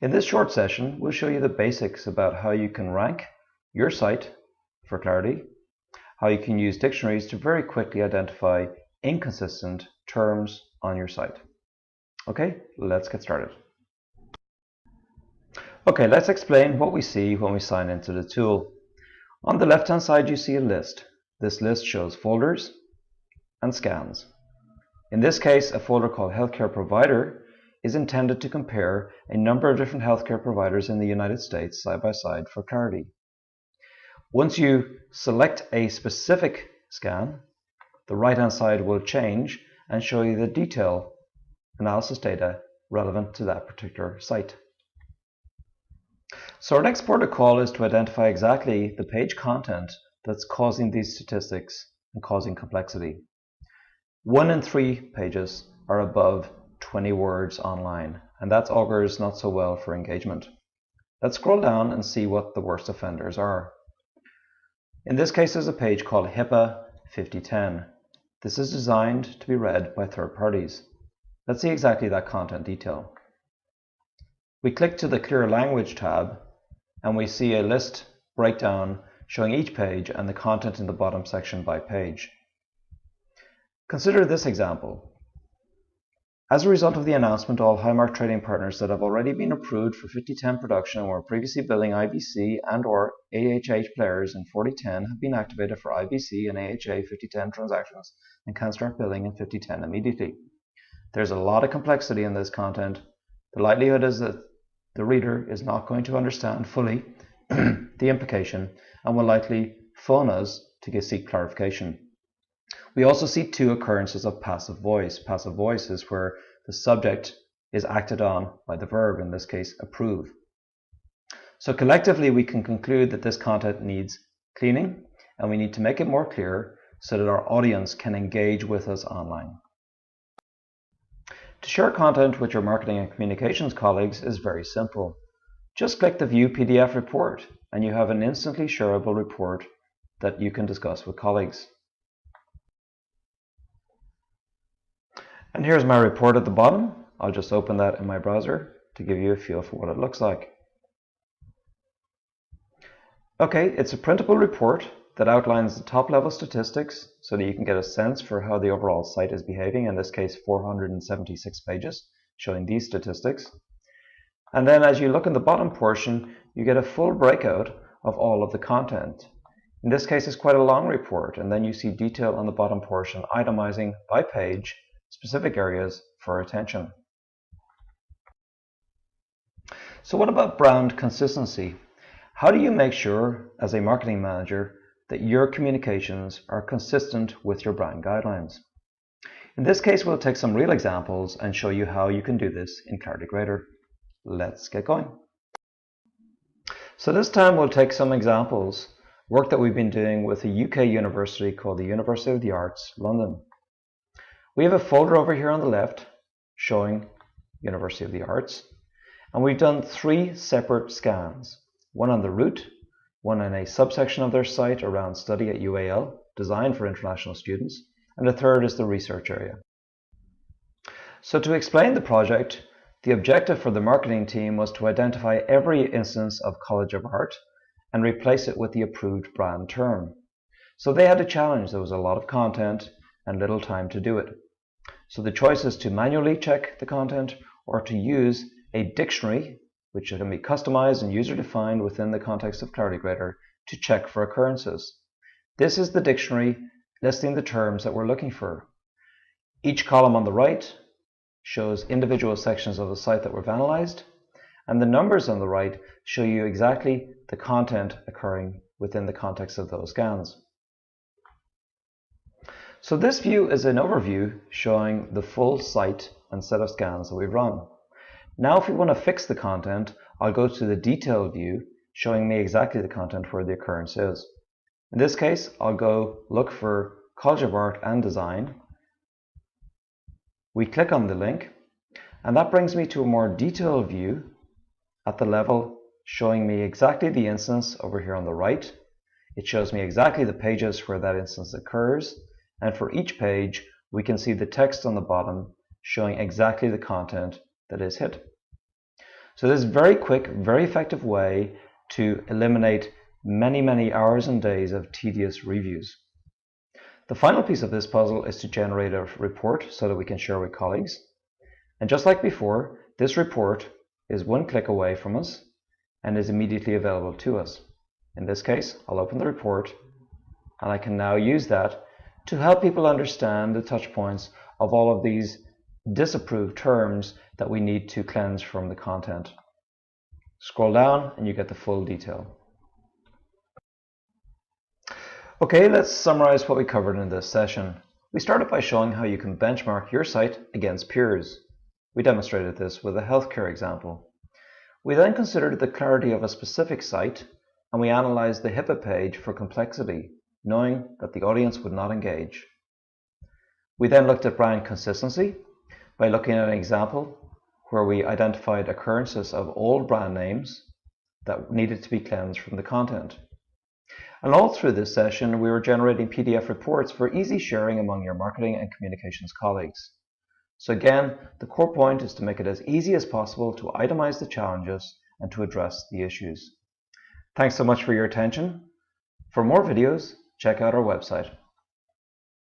In this short session, we'll show you the basics about how you can rank your site for clarity, how you can use dictionaries to very quickly identify inconsistent terms on your site. Okay, let's get started. Okay, let's explain what we see when we sign into the tool. On the left-hand side, you see a list. This list shows folders and scans. In this case, a folder called Healthcare Provider is intended to compare a number of different healthcare providers in the United States side by side for clarity. Once you select a specific scan, the right-hand side will change and show you the detail analysis data relevant to that particular site. So our next port of call is to identify exactly the page content that's causing these statistics and causing complexity. 1 in 3 pages are above 20 words online, and that augurs not so well for engagement. Let's scroll down and see what the worst offenders are. In this case, there's a page called HIPAA 5010. This is designed to be read by third parties. Let's see exactly that content detail. We click to the Clear Language tab, and we see a list breakdown showing each page and the content in the bottom section by page. Consider this example. As a result of the announcement, all Highmark trading partners that have already been approved for 5010 production and were previously billing IBC and or AHA players in 4010 have been activated for IBC and AHA 5010 transactions and can start billing in 5010 immediately. There's a lot of complexity in this content. The likelihood is that the reader is not going to understand fully the implication and will likely phone us to seek clarification. We also see 2 occurrences of passive voice. Passive voice is where the subject is acted on by the verb, in this case, approve. So collectively, we can conclude that this content needs cleaning, and we need to make it more clear so that our audience can engage with us online. To share content with your marketing and communications colleagues is very simple. Just click the View PDF report, and you have an instantly shareable report that you can discuss with colleagues. And here's my report at the bottom. I'll just open that in my browser to give you a feel for what it looks like. Okay, it's a printable report that outlines the top level statistics so that you can get a sense for how the overall site is behaving, in this case 476 pages showing these statistics. And then as you look in the bottom portion, you get a full breakout of all of the content. In this case, it's quite a long report, and then you see detail on the bottom portion itemizing by page specific areas for attention. So what about brand consistency? How do you make sure as a marketing manager that your communications are consistent with your brand guidelines? In this case, we'll take some real examples and show you how you can do this in Clarity Grader. Let's get going. So this time we'll take some examples, work that we've been doing with a UK university called the University of the Arts, London. We have a folder over here on the left showing University of the Arts, and we've done 3 separate scans. One on the root, one in a subsection of their site around study at UAL, designed for international students, and the third is the research area. So to explain the project, the objective for the marketing team was to identify every instance of College of Art and replace it with the approved brand term. So they had a challenge. There was a lot of content and little time to do it. So the choice is to manually check the content or to use a dictionary, which can be customized and user-defined within the context of Clarity Grader, to check for occurrences. This is the dictionary listing the terms that we're looking for. Each column on the right shows individual sections of the site that we've analyzed, and the numbers on the right show you exactly the content occurring within the context of those scans. So this view is an overview showing the full site and set of scans that we've run. Now if we want to fix the content, I'll go to the detail view showing me exactly the content where the occurrence is. In this case, I'll go look for College of Art and Design. We click on the link, and that brings me to a more detailed view at the level showing me exactly the instance over here on the right. It shows me exactly the pages where that instance occurs. And for each page, we can see the text on the bottom showing exactly the content that is hit. So this is a very quick, very effective way to eliminate many hours and days of tedious reviews. The final piece of this puzzle is to generate a report so that we can share with colleagues. And just like before, this report is one click away from us and is immediately available to us. In this case, I'll open the report and I can now use that to help people understand the touch points of all of these disapproved terms that we need to cleanse from the content. Scroll down and you get the full detail. Okay, let's summarize what we covered in this session. We started by showing how you can benchmark your site against peers. We demonstrated this with a healthcare example. We then considered the clarity of a specific site, and we analyzed the HIPAA page for complexity, knowing that the audience would not engage. We then looked at brand consistency by looking at an example where we identified occurrences of old brand names that needed to be cleansed from the content. And all through this session, we were generating PDF reports for easy sharing among your marketing and communications colleagues. So again, the core point is to make it as easy as possible to itemize the challenges and to address the issues. Thanks so much for your attention. For more videos, check out our website.